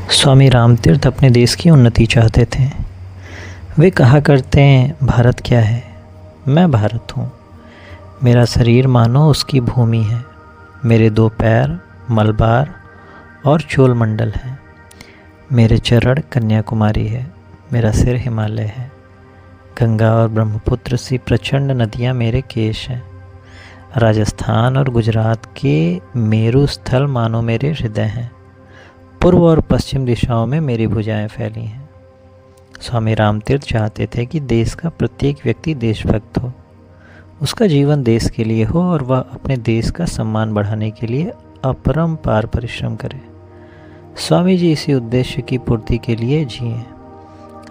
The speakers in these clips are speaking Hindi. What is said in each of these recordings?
स्वामी रामतीर्थ अपने देश की उन्नति चाहते थे। वे कहा करते हैं, भारत क्या है? मैं भारत हूँ। मेरा शरीर मानो उसकी भूमि है। मेरे 2 पैर मलबार और चोलमंडल हैं। मेरे चरण कन्याकुमारी है। मेरा सिर हिमालय है। गंगा और ब्रह्मपुत्र सी प्रचंड नदियाँ मेरे केश हैं। राजस्थान और गुजरात के मेरु स्थल मानो मेरे हृदय हैं। पूर्व और पश्चिम दिशाओं में मेरी भुजाएं फैली हैं। स्वामी रामतीर्थ चाहते थे कि देश का प्रत्येक व्यक्ति देशभक्त हो, उसका जीवन देश के लिए हो और वह अपने देश का सम्मान बढ़ाने के लिए अपरंपार परिश्रम करे। स्वामी जी इसी उद्देश्य की पूर्ति के लिए जिए।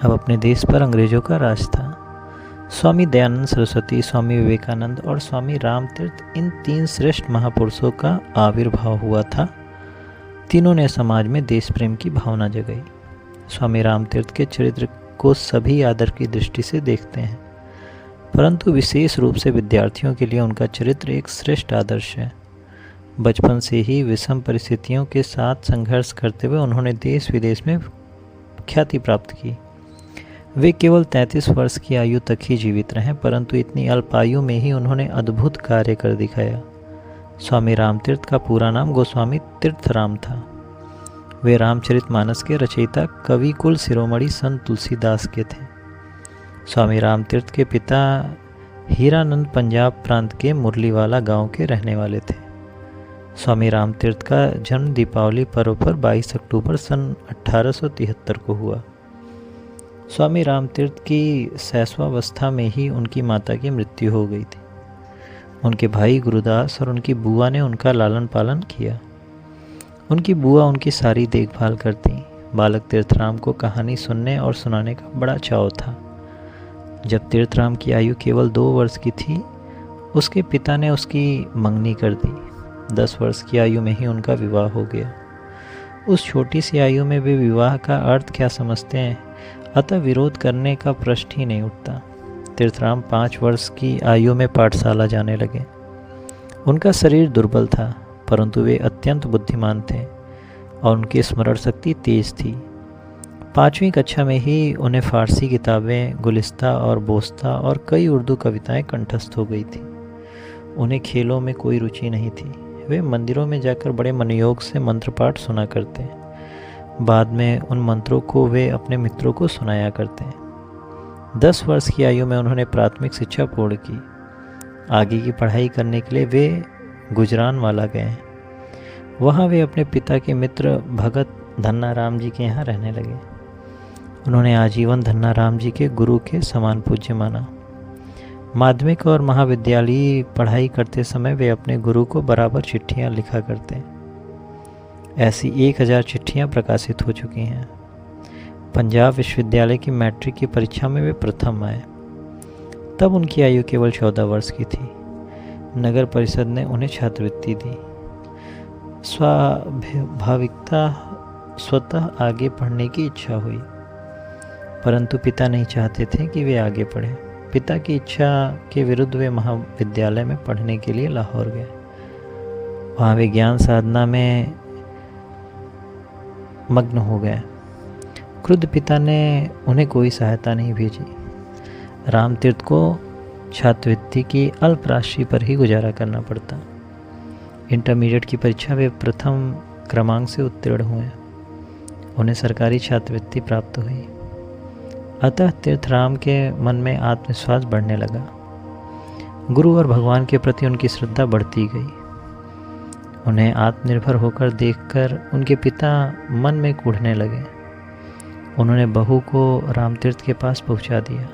अब अपने देश पर अंग्रेजों का राज था। स्वामी दयानंद सरस्वती, स्वामी विवेकानंद और स्वामी रामतीर्थ, इन 3 श्रेष्ठ महापुरुषों का आविर्भाव हुआ था। तीनों ने समाज में देश प्रेम की भावना जगाई। स्वामी रामतीर्थ के चरित्र को सभी आदर की दृष्टि से देखते हैं, परंतु विशेष रूप से विद्यार्थियों के लिए उनका चरित्र एक श्रेष्ठ आदर्श है। बचपन से ही विषम परिस्थितियों के साथ संघर्ष करते हुए उन्होंने देश विदेश में ख्याति प्राप्त की। वे केवल 33 वर्ष की आयु तक ही जीवित रहे, परंतु इतनी अल्प आयु में ही उन्होंने अद्भुत कार्य कर दिखाया। स्वामी रामतीर्थ का पूरा नाम गोस्वामी तीर्थराम था। वे रामचरितमानस के रचयिता कवि कुल शिरोमणि संत तुलसीदास के थे। स्वामी रामतीर्थ के पिता हीरानंद पंजाब प्रांत के मुरलीवाला गांव के रहने वाले थे। स्वामी रामतीर्थ का जन्म दीपावली पर्व पर 22 अक्टूबर सन 1873 को हुआ। स्वामी रामतीर्थ की शैशवावस्था में ही उनकी माता की मृत्यु हो गई थी। उनके भाई गुरुदास और उनकी बुआ ने उनका लालन पालन किया। उनकी बुआ उनकी सारी देखभाल करती। बालक तीर्थराम को कहानी सुनने और सुनाने का बड़ा चाव था। जब तीर्थराम की आयु केवल 2 वर्ष की थी, उसके पिता ने उसकी मंगनी कर दी। 10 वर्ष की आयु में ही उनका विवाह हो गया। उस छोटी सी आयु में वे विवाह का अर्थ क्या समझते हैं, अतः विरोध करने का प्रश्न ही नहीं उठता। तीर्थराम 5 वर्ष की आयु में पाठशाला जाने लगे। उनका शरीर दुर्बल था, परंतु वे अत्यंत बुद्धिमान थे और उनकी स्मरण शक्ति तेज थी। 5वीं कक्षा में ही उन्हें फारसी किताबें, गुलिस्ता और बोस्ता और कई उर्दू कविताएं कंठस्थ हो गई थी। उन्हें खेलों में कोई रुचि नहीं थी। वे मंदिरों में जाकर बड़े मनोयोग से मंत्र पाठ सुना करते। बाद में उन मंत्रों को वे अपने मित्रों को सुनाया करते। 10 वर्ष की आयु में उन्होंने प्राथमिक शिक्षा पूर्ण की। आगे की पढ़ाई करने के लिए वे गुजरानवाला गए। वहाँ वे अपने पिता के मित्र भगत धन्नाराम जी के यहाँ रहने लगे। उन्होंने आजीवन धन्नाराम जी के गुरु के समान पूज्य माना। माध्यमिक और महाविद्यालयी पढ़ाई करते समय वे अपने गुरु को बराबर चिट्ठियाँ लिखा करते। ऐसी 1000 चिट्ठियाँ प्रकाशित हो चुकी हैं। पंजाब विश्वविद्यालय की मैट्रिक की परीक्षा में वे प्रथम आए। तब उनकी आयु केवल 14 वर्ष की थी। नगर परिषद ने उन्हें छात्रवृत्ति दी। स्वाभाविकता स्वतः आगे पढ़ने की इच्छा हुई, परंतु पिता नहीं चाहते थे कि वे आगे पढ़ें। पिता की इच्छा के विरुद्ध वे महाविद्यालय में पढ़ने के लिए लाहौर गए। वहाँ वे ज्ञान साधना में मग्न हो गए। क्रुद्ध पिता ने उन्हें कोई सहायता नहीं भेजी। रामतीर्थ को छात्रवृत्ति की अल्प राशि पर ही गुजारा करना पड़ता। इंटरमीडिएट की परीक्षा वे प्रथम क्रमांक से उत्तीर्ण हुए। उन्हें सरकारी छात्रवृत्ति प्राप्त हुई। अतः तीर्थराम के मन में आत्मविश्वास बढ़ने लगा। गुरु और भगवान के प्रति उनकी श्रद्धा बढ़ती गई। उन्हें आत्मनिर्भर होकर देखकर उनके पिता मन में कूढ़ने लगे। उन्होंने बहू को रामतीर्थ के पास पहुंचा दिया।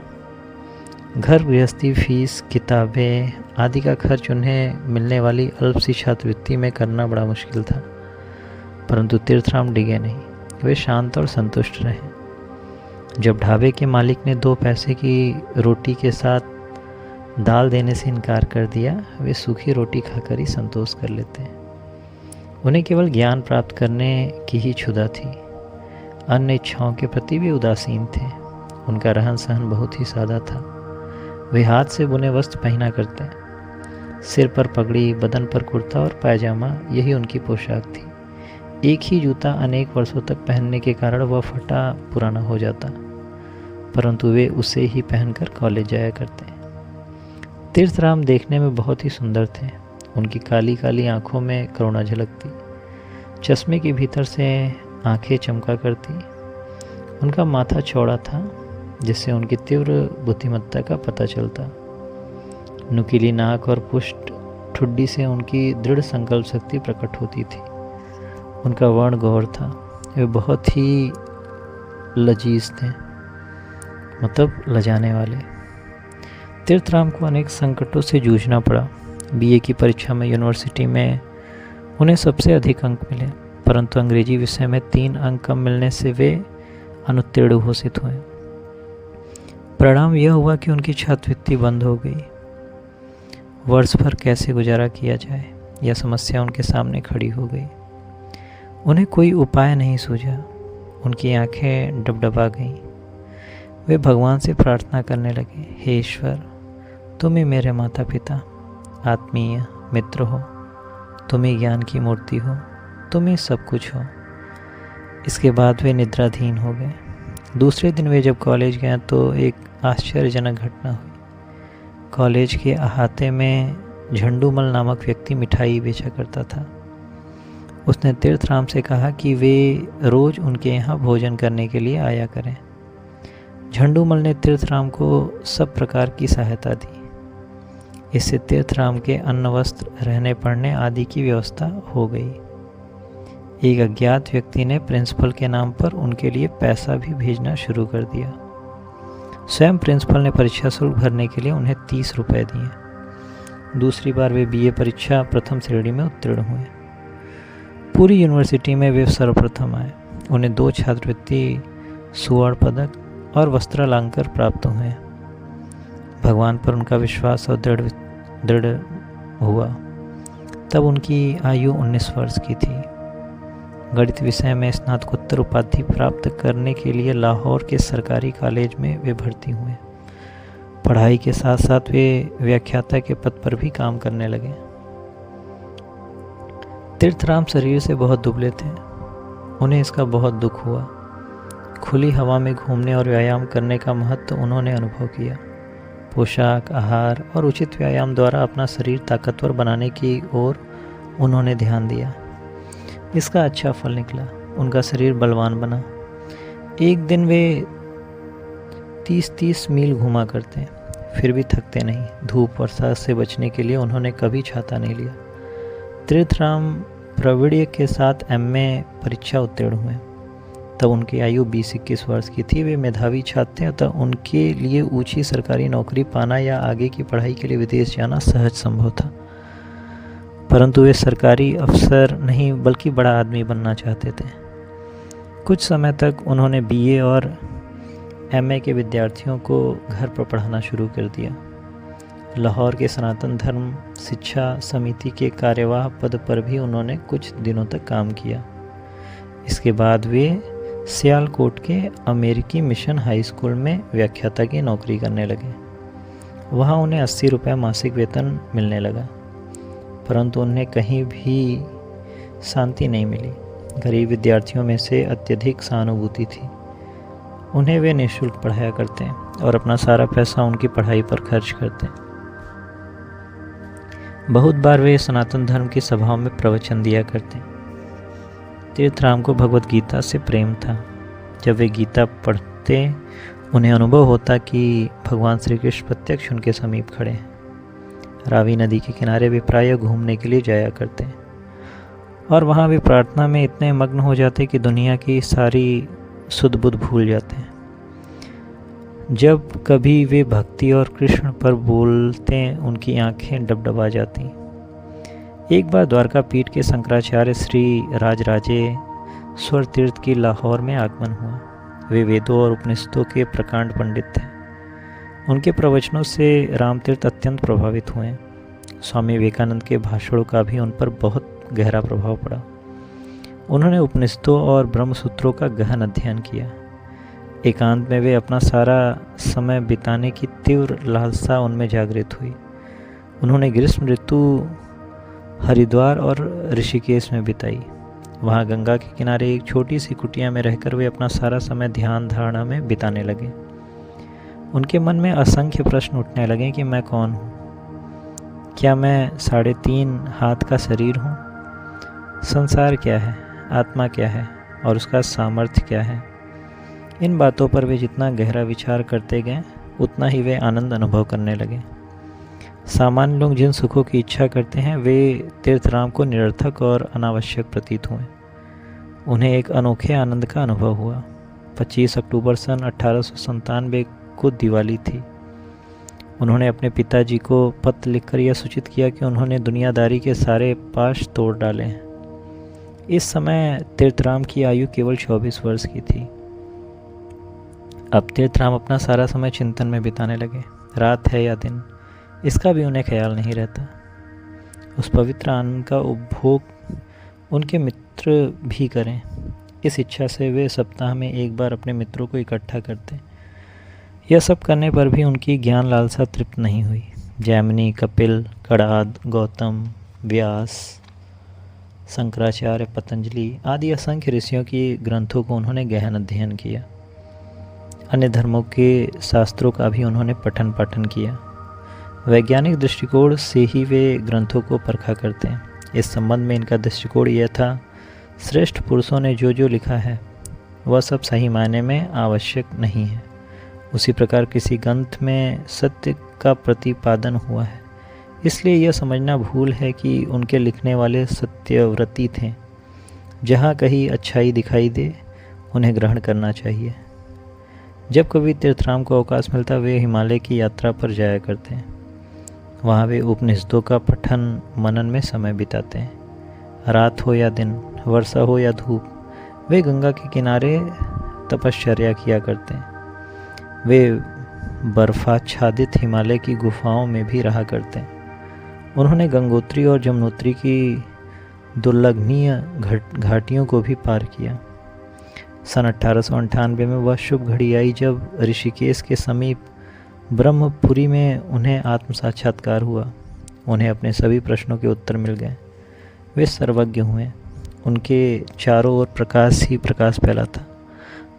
घर गृहस्थी, फीस, किताबें आदि का खर्च उन्हें मिलने वाली अल्प सी छात्रवृत्ति में करना बड़ा मुश्किल था, परंतु तीर्थराम डिगे नहीं। वे शांत और संतुष्ट रहे। जब ढाबे के मालिक ने 2 पैसे की रोटी के साथ दाल देने से इनकार कर दिया, वे सूखी रोटी खाकर ही संतोष कर लेते। उन्हें केवल ज्ञान प्राप्त करने की ही क्षुधा थी। अन्य इच्छाओं के प्रति भी उदासीन थे। उनका रहन सहन बहुत ही सादा था। वे हाथ से बुने वस्त्र पहना करते। सिर पर पगड़ी, बदन पर कुर्ता और पायजामा, यही उनकी पोशाक थी। एक ही जूता अनेक वर्षों तक पहनने के कारण वह फटा पुराना हो जाता, परंतु वे उसे ही पहनकर कॉलेज जाया करते। तीर्थराम देखने में बहुत ही सुंदर थे। उनकी काली काली आंखों में करुणा झलकती, चश्मे के भीतर से आंखें चमका करती। उनका माथा चौड़ा था, जिससे उनकी तीव्र बुद्धिमत्ता का पता चलता। नुकीली नाक और पुष्ट ठुड्डी से उनकी दृढ़ संकल्प शक्ति प्रकट होती थी। उनका वर्ण गौर था। वे बहुत ही लजीज थे, मतलब लजाने वाले। तीर्थराम को अनेक संकटों से जूझना पड़ा। बीए की परीक्षा में यूनिवर्सिटी में उन्हें सबसे अधिक अंक मिले, परंतु अंग्रेजी विषय में 3 अंक कम मिलने से वे अनुत्तीर्ण घोषित हुए। परिणाम यह हुआ कि उनकी छात्रवृत्ति बंद हो गई। वर्ष भर कैसे गुजारा किया जाए, यह समस्या उनके सामने खड़ी हो गई। उन्हें कोई उपाय नहीं सूझा। उनकी आंखें डबडबा गईं। वे भगवान से प्रार्थना करने लगे, हे ईश्वर, तुम ही मेरे माता पिता, आत्मीय मित्र हो, तुम ही ज्ञान की मूर्ति हो, तुम ही सब कुछ हो। इसके बाद वे निद्राधीन हो गए। दूसरे दिन वे जब कॉलेज गए तो एक आश्चर्यजनक घटना हुई। कॉलेज के अहाते में झंडूमल नामक व्यक्ति मिठाई बेचा करता था। उसने तीर्थराम से कहा कि वे रोज़ उनके यहाँ भोजन करने के लिए आया करें। झंडूमल ने तीर्थराम को सब प्रकार की सहायता दी। इससे तीर्थराम के अन्न वस्त्र रहने पढ़ने आदि की व्यवस्था हो गई। एक अज्ञात व्यक्ति ने प्रिंसिपल के नाम पर उनके लिए पैसा भी भेजना शुरू कर दिया। स्वयं प्रिंसिपल ने परीक्षा शुल्क भरने के लिए उन्हें 30 रुपये दिए। दूसरी बार वे बीए परीक्षा प्रथम श्रेणी में उत्तीर्ण हुए। पूरी यूनिवर्सिटी में वे सर्वप्रथम आए। उन्हें 2 छात्रवृत्ति, स्वर्ण पदक और वस्त्रालंकार प्राप्त हुए। भगवान पर उनका विश्वास और दृढ़ हुआ। तब उनकी आयु 19 वर्ष की थी। गणित विषय में स्नातकोत्तर उपाधि प्राप्त करने के लिए लाहौर के सरकारी कॉलेज में वे भर्ती हुए। पढ़ाई के साथ साथ वे व्याख्याता के पद पर भी काम करने लगे। तीर्थराम शरीर से बहुत दुबले थे। उन्हें इसका बहुत दुख हुआ। खुली हवा में घूमने और व्यायाम करने का महत्व उन्होंने अनुभव किया। पोशाक, आहार और उचित व्यायाम द्वारा अपना शरीर ताकतवर बनाने की ओर उन्होंने ध्यान दिया। इसका अच्छा फल निकला। उनका शरीर बलवान बना। एक दिन वे 30-30 मील घूमा करते, फिर भी थकते नहीं। धूप वर्षा से बचने के लिए उन्होंने कभी छाता नहीं लिया। तीर्थराम प्रवीण्य के साथ एमए परीक्षा उत्तीर्ण हुए। तब उनकी आयु 20-21 वर्ष की थी। वे मेधावी छात्र थे, अतः उनके लिए ऊंची सरकारी नौकरी पाना या आगे की पढ़ाई के लिए विदेश जाना सहज संभव था। परंतु वे सरकारी अफसर नहीं बल्कि बड़ा आदमी बनना चाहते थे। कुछ समय तक उन्होंने बीए और एमए के विद्यार्थियों को घर पर पढ़ाना शुरू कर दिया। लाहौर के सनातन धर्म शिक्षा समिति के कार्यवाह पद पर भी उन्होंने कुछ दिनों तक काम किया। इसके बाद वे सियालकोट के अमेरिकी मिशन हाई स्कूल में व्याख्याता की नौकरी करने लगे। वहाँ उन्हें 80 रुपये मासिक वेतन मिलने लगा, परंतु उन्हें कहीं भी शांति नहीं मिली। गरीब विद्यार्थियों में से अत्यधिक सहानुभूति थी। उन्हें वे निःशुल्क पढ़ाया करते और अपना सारा पैसा उनकी पढ़ाई पर खर्च करते। बहुत बार वे सनातन धर्म की सभाओं में प्रवचन दिया करते। तीर्थराम को भगवत गीता से प्रेम था। जब वे गीता पढ़ते उन्हें अनुभव होता कि भगवान श्री कृष्ण प्रत्यक्ष उनके समीप खड़े हैं। रावी नदी के किनारे वे प्रायः घूमने के लिए जाया करते और वहाँ वे प्रार्थना में इतने मग्न हो जाते कि दुनिया की सारी सुध बुध भूल जाते हैं। जब कभी वे भक्ति और कृष्ण पर बोलते उनकी आंखें डबडबा जाती। एक बार द्वारका पीठ के शंकराचार्य श्री राजराजेश्वर तीर्थ की लाहौर में आगमन हुआ। वे वेदों और उपनिषदों के प्रकांड पंडित थे। उनके प्रवचनों से रामतीर्थ अत्यंत प्रभावित हुए। स्वामी विवेकानंद के भाषणों का भी उन पर बहुत गहरा प्रभाव पड़ा। उन्होंने उपनिषदों और ब्रह्मसूत्रों का गहन अध्ययन किया। एकांत में वे अपना सारा समय बिताने की तीव्र लालसा उनमें जागृत हुई। उन्होंने ग्रीष्म ऋतु हरिद्वार और ऋषिकेश में बिताई। वहाँ गंगा के किनारे एक छोटी सी कुटिया में रहकर वे अपना सारा समय ध्यान धारणा में बिताने लगे। उनके मन में असंख्य प्रश्न उठने लगे कि मैं कौन हूँ? क्या मैं 3.5 हाथ का शरीर हूँ? संसार क्या है? आत्मा क्या है? और उसका सामर्थ्य क्या है? इन बातों पर वे जितना गहरा विचार करते गए उतना ही वे आनंद अनुभव करने लगे। सामान्य लोग जिन सुखों की इच्छा करते हैं वे तीर्थराम को निरर्थक और अनावश्यक प्रतीत हुए। उन्हें एक अनोखे आनंद का अनुभव हुआ। 25 अक्टूबर सन 1897 को दिवाली थी। उन्होंने अपने पिताजी को पत्र लिखकर यह सूचित किया कि उन्होंने दुनियादारी के सारे पाश तोड़ डाले हैं। इस समय तीर्थराम की आयु केवल 24 वर्ष की थी। अब तीर्थराम अपना सारा समय चिंतन में बिताने लगे। रात है या दिन, इसका भी उन्हें ख्याल नहीं रहता। उस पवित्र आनंद का उपभोग उनके मित्र भी करें, इस इच्छा से वे सप्ताह में एक बार अपने मित्रों को इकट्ठा करते। यह सब करने पर भी उनकी ज्ञान लालसा तृप्त नहीं हुई। जैमिनी, कपिल, कणाद, गौतम, व्यास, शंकराचार्य, पतंजलि आदि असंख्य ऋषियों की ग्रंथों को उन्होंने गहन अध्ययन किया। अन्य धर्मों के शास्त्रों का भी उन्होंने पठन पाठन किया। वैज्ञानिक दृष्टिकोण से ही वे ग्रंथों को परखा करते हैं। इस संबंध में इनका दृष्टिकोण यह था, श्रेष्ठ पुरुषों ने जो जो लिखा है वह सब सही मायने में आवश्यक नहीं है। उसी प्रकार किसी ग्रंथ में सत्य का प्रतिपादन हुआ है, इसलिए यह समझना भूल है कि उनके लिखने वाले सत्यव्रती थे। जहाँ कहीं अच्छाई दिखाई दे उन्हें ग्रहण करना चाहिए। जब कभी तीर्थराम को अवकाश मिलता वे हिमालय की यात्रा पर जाया करते हैं। वहाँ वे उपनिषदों का पठन मनन में समय बिताते हैं। रात हो या दिन, वर्षा हो या धूप, वे गंगा के किनारे तपश्चर्या किया करते हैं। वे बर्फाच्छादित हिमालय की गुफाओं में भी रहा करते हैं। उन्होंने गंगोत्री और जमुनोत्री की दुर्लभनीय घाटियों को भी पार किया। सन 1898 में वह शुभ घड़ी आई जब ऋषिकेश के समीप ब्रह्मपुरी में उन्हें आत्म साक्षात्कार हुआ। उन्हें अपने सभी प्रश्नों के उत्तर मिल गए। वे सर्वज्ञ हुए। उनके चारों ओर प्रकाश ही प्रकाश फैला था,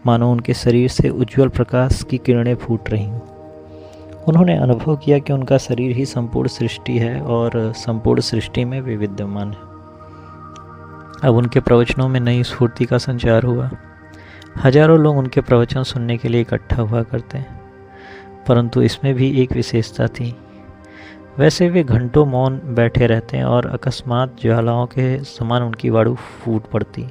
मानो उनके शरीर से उज्जवल प्रकाश की किरणें फूट रही हों। उन्होंने अनुभव किया कि उनका शरीर ही संपूर्ण सृष्टि है और संपूर्ण सृष्टि में वे विद्यमान है। अब उनके प्रवचनों में नई स्फूर्ति का संचार हुआ। हजारों लोग उनके प्रवचन सुनने के लिए इकट्ठा हुआ करते हैं, परंतु इसमें भी एक विशेषता थी। वैसे वे घंटों मौन बैठे रहते हैं और अकस्मात ज्वालाओं के समान उनकी वाणी फूट पड़ती।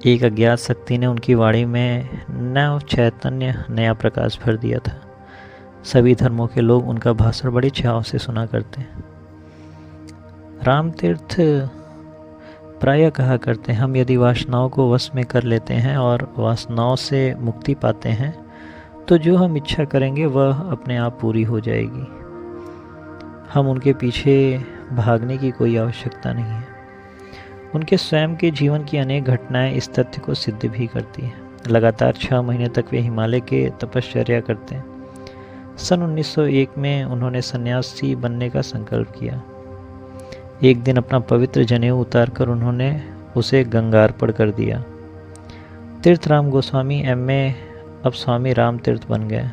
एक अज्ञात शक्ति ने उनकी वाणी में नव चैतन्य, नया प्रकाश भर दिया था। सभी धर्मों के लोग उनका भाषण बड़ी चाव से सुना करते हैं। रामतीर्थ प्रायः कहा करते हैं, हम यदि वासनाओं को वश में कर लेते हैं और वासनाओं से मुक्ति पाते हैं तो जो हम इच्छा करेंगे वह अपने आप पूरी हो जाएगी। हम उनके पीछे भागने की कोई आवश्यकता नहीं है। उनके स्वयं के जीवन की अनेक घटनाएं इस तथ्य को सिद्ध भी करती हैं। लगातार 6 महीने तक वे हिमालय के तपश्चर्या करते हैं। सन 1901 में उन्होंने सन्यासी बनने का संकल्प किया। एक दिन अपना पवित्र जनेऊ उतारकर उन्होंने उसे गंगार्पण कर दिया। तीर्थराम गोस्वामी M.A. अब स्वामी राम तीर्थ बन गए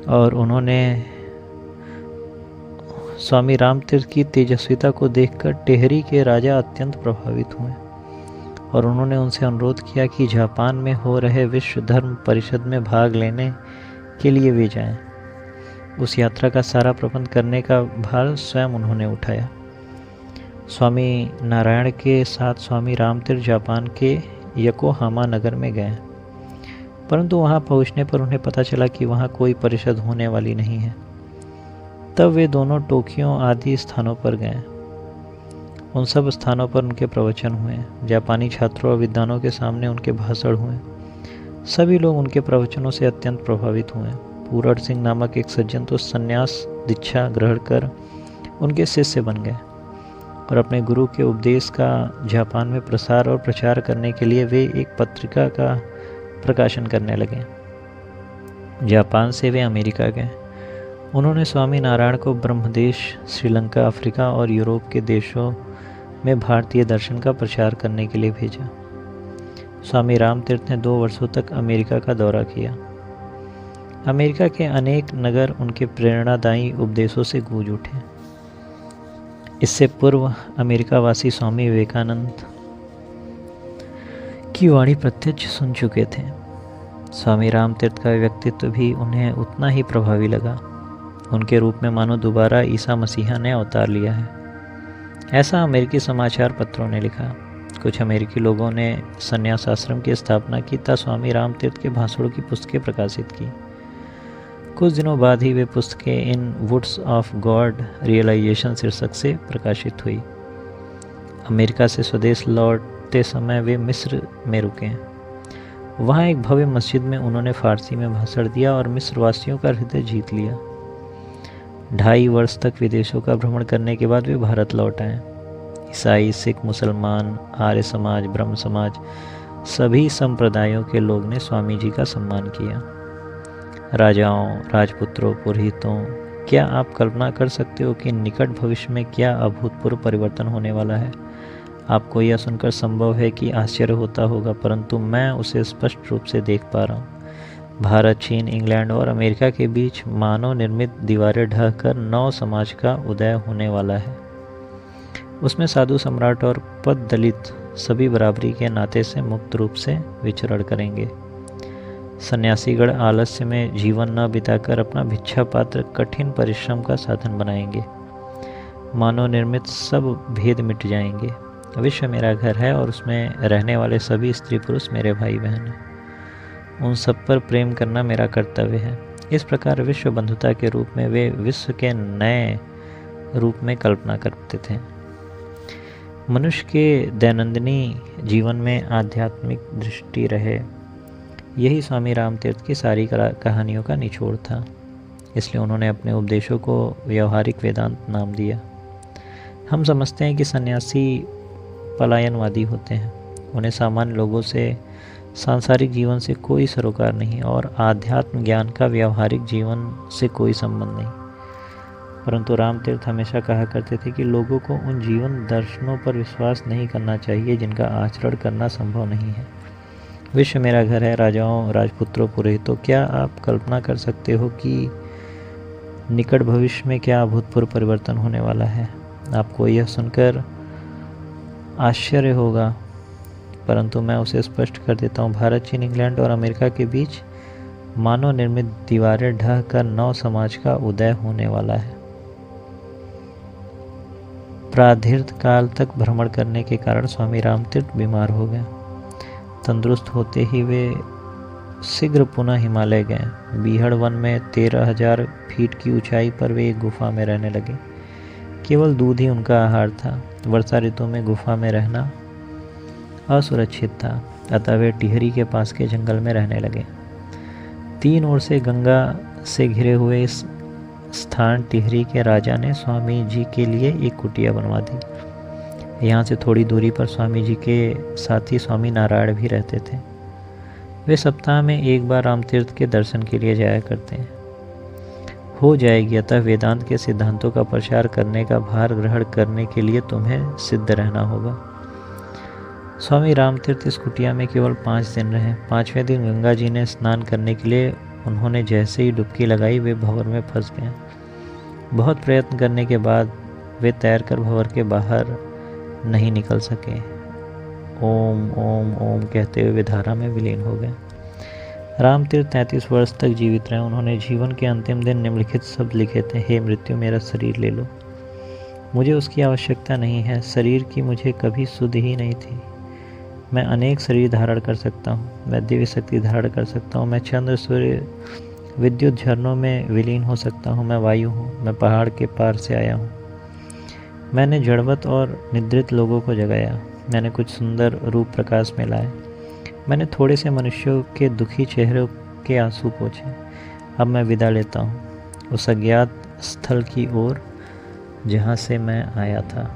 और उन्होंने स्वामी राम तीर्थ की तेजस्विता को देखकर टेहरी के राजा अत्यंत प्रभावित हुए और उन्होंने उनसे अनुरोध किया कि जापान में हो रहे विश्व धर्म परिषद में भाग लेने के लिए वे जाएं। उस यात्रा का सारा प्रबंध करने का भार स्वयं उन्होंने उठाया। स्वामी नारायण के साथ स्वामी राम तीर्थ जापान के योकोहामा नगर में गए, परंतु वहां पहुंचने पर उन्हें पता चला कि वहां कोई परिषद होने वाली नहीं है। तब वे दोनों टोक्यो आदि स्थानों पर गए। उन सब स्थानों पर उनके प्रवचन हुए। जापानी छात्रों और विद्वानों के सामने उनके भाषण हुए। सभी लोग उनके प्रवचनों से अत्यंत प्रभावित हुए। पूरण सिंह नामक एक सज्जन तो संन्यास दीक्षा ग्रहण कर उनके शिष्य बन गए और अपने गुरु के उपदेश का जापान में प्रसार और प्रचार करने के लिए वे एक पत्रिका का प्रकाशन करने लगे। जापान से वे अमेरिका गए। उन्होंने स्वामी नारायण को ब्रह्मदेश, श्रीलंका, अफ्रीका और यूरोप के देशों में भारतीय दर्शन का प्रचार करने के लिए भेजा। स्वामी रामतीर्थ ने 2 वर्षों तक अमेरिका का दौरा किया। अमेरिका के अनेक नगर उनके प्रेरणादायी उपदेशों से गूंज उठे। इससे पूर्व अमेरिकावासी स्वामी विवेकानंद की वाणी प्रत्यक्ष सुन चुके थे। स्वामी रामतीर्थ का व्यक्तित्व भी उन्हें उतना ही प्रभावी लगा। उनके रूप में मानो दोबारा ईसा मसीहा ने अवतार लिया है, ऐसा अमेरिकी समाचार पत्रों ने लिखा। कुछ अमेरिकी लोगों ने संन्यास आश्रम की स्थापना की तथा स्वामी रामतीर्थ के भाषणों की पुस्तकें प्रकाशित की। कुछ दिनों बाद ही वे पुस्तकें इन वुड्स ऑफ गॉड रियलाइजेशन शीर्षक से प्रकाशित हुई। अमेरिका से स्वदेश लौटते समय वे मिस्र में रुके। वहाँ एक भव्य मस्जिद में उन्होंने फारसी में भाषण दिया और मिस्र वासियों का हृदय जीत लिया। 2.5 वर्ष तक विदेशों का भ्रमण करने के बाद वे भारत लौट आए। ईसाई, सिख, मुसलमान, आर्य समाज, ब्रह्म समाज, सभी संप्रदायों के लोग ने स्वामी जी का सम्मान किया। राजाओं, राजपुत्रों, पुरोहितों, क्या आप कल्पना कर सकते हो कि निकट भविष्य में क्या अभूतपूर्व परिवर्तन होने वाला है? आपको यह सुनकर संभव है कि आश्चर्य होता होगा, परंतु मैं उसे स्पष्ट रूप से देख पा रहा हूँ। भारत, चीन, इंग्लैंड और अमेरिका के बीच मानव निर्मित दीवारें ढहकर नव समाज का उदय होने वाला है। उसमें साधु सम्राट और पद दलित सभी बराबरी के नाते से मुक्त रूप से विचरण करेंगे। सन्यासीगण आलस्य में जीवन न बिताकर अपना भिक्षा पात्र कठिन परिश्रम का साधन बनाएंगे। मानव निर्मित सब भेद मिट जाएंगे। विश्व मेरा घर है और उसमें रहने वाले सभी स्त्री पुरुष मेरे भाई बहन हैं। उन सब पर प्रेम करना मेरा कर्तव्य है। इस प्रकार विश्व बंधुता के रूप में वे विश्व के नए रूप में कल्पना करते थे। मनुष्य के दैनंदिनी जीवन में आध्यात्मिक दृष्टि रहे, यही स्वामी रामतीर्थ की सारी कहानियों का निचोड़ था। इसलिए उन्होंने अपने उपदेशों को व्यवहारिक वेदांत नाम दिया। हम समझते हैं कि सन्यासी पलायनवादी होते हैं। उन्हें सामान्य लोगों से, सांसारिक जीवन से कोई सरोकार नहीं और आध्यात्म ज्ञान का व्यवहारिक जीवन से कोई संबंध नहीं। परंतु रामतीर्थ हमेशा कहा करते थे कि लोगों को उन जीवन दर्शनों पर विश्वास नहीं करना चाहिए जिनका आचरण करना संभव नहीं है। विश्व मेरा घर है। राजाओं, राजपुत्रों, पुरोहितों, क्या आप कल्पना कर सकते हो कि निकट भविष्य में क्या अभूतपूर्व परिवर्तन होने वाला है? आपको यह सुनकर आश्चर्य होगा, परंतु मैं उसे स्पष्ट कर देता हूँ। भारत, चीन, इंग्लैंड और अमेरिका के बीच मानव निर्मित दीवारें ढह कर नव समाज का उदय होने वाला है। प्रारब्ध काल तक भ्रमण करने के कारण स्वामी रामतीर्थ बीमार हो गए। तंदुरुस्त होते ही वे शीघ्र पुनः हिमालय गए। बीहड़ वन में 13,000 फीट की ऊंचाई पर वे एक गुफा में रहने लगे। केवल दूध ही उनका आहार था। वर्षा ऋतु में गुफा में रहना असुरक्षित था, अतः वे टिहरी के पास के जंगल में रहने लगे। 3 ओर से गंगा से घिरे हुए इस स्थान टिहरी के राजा ने स्वामी जी के लिए एक कुटिया बनवा दी। यहाँ से थोड़ी दूरी पर स्वामी जी के साथी स्वामी नारायण भी रहते थे। वे सप्ताह में एक बार रामतीर्थ के दर्शन के लिए जाया करते हैं। हो जाएगी, अतः वेदांत के सिद्धांतों का प्रचार करने का भार ग्रहण करने के लिए तुम्हें सिद्ध रहना होगा। स्वामी रामतीर्थ इस कुटिया में केवल 5 दिन रहे। 5वें दिन गंगा जी ने स्नान करने के लिए उन्होंने जैसे ही डुबकी लगाई वे भंवर में फंस गए। बहुत प्रयत्न करने के बाद वे तैरकर भंवर के बाहर नहीं निकल सके। ओम ओम ओम कहते हुए वे धारा में विलीन हो गए। रामतीर्थ 33 वर्ष तक जीवित रहे। उन्होंने जीवन के अंतिम दिन निम्नलिखित शब्द लिखे थे: हे मृत्यु, मेरा शरीर ले लो, मुझे उसकी आवश्यकता नहीं है। शरीर की मुझे कभी सुध ही नहीं थी। मैं अनेक शरीर धारण कर सकता हूँ, मैं दिव्य शक्ति धारण कर सकता हूँ, मैं चंद्र, सूर्य, विद्युत झरनों में विलीन हो सकता हूँ, मैं वायु हूँ, मैं पहाड़ के पार से आया हूँ। मैंने जड़वत और निद्रित लोगों को जगाया, मैंने कुछ सुंदर रूप प्रकाश में लाए, मैंने थोड़े से मनुष्यों के दुखी चेहरों के आंसू पोंछे। अब मैं विदा लेता हूँ उस अज्ञात स्थल की ओर जहाँ से मैं आया था।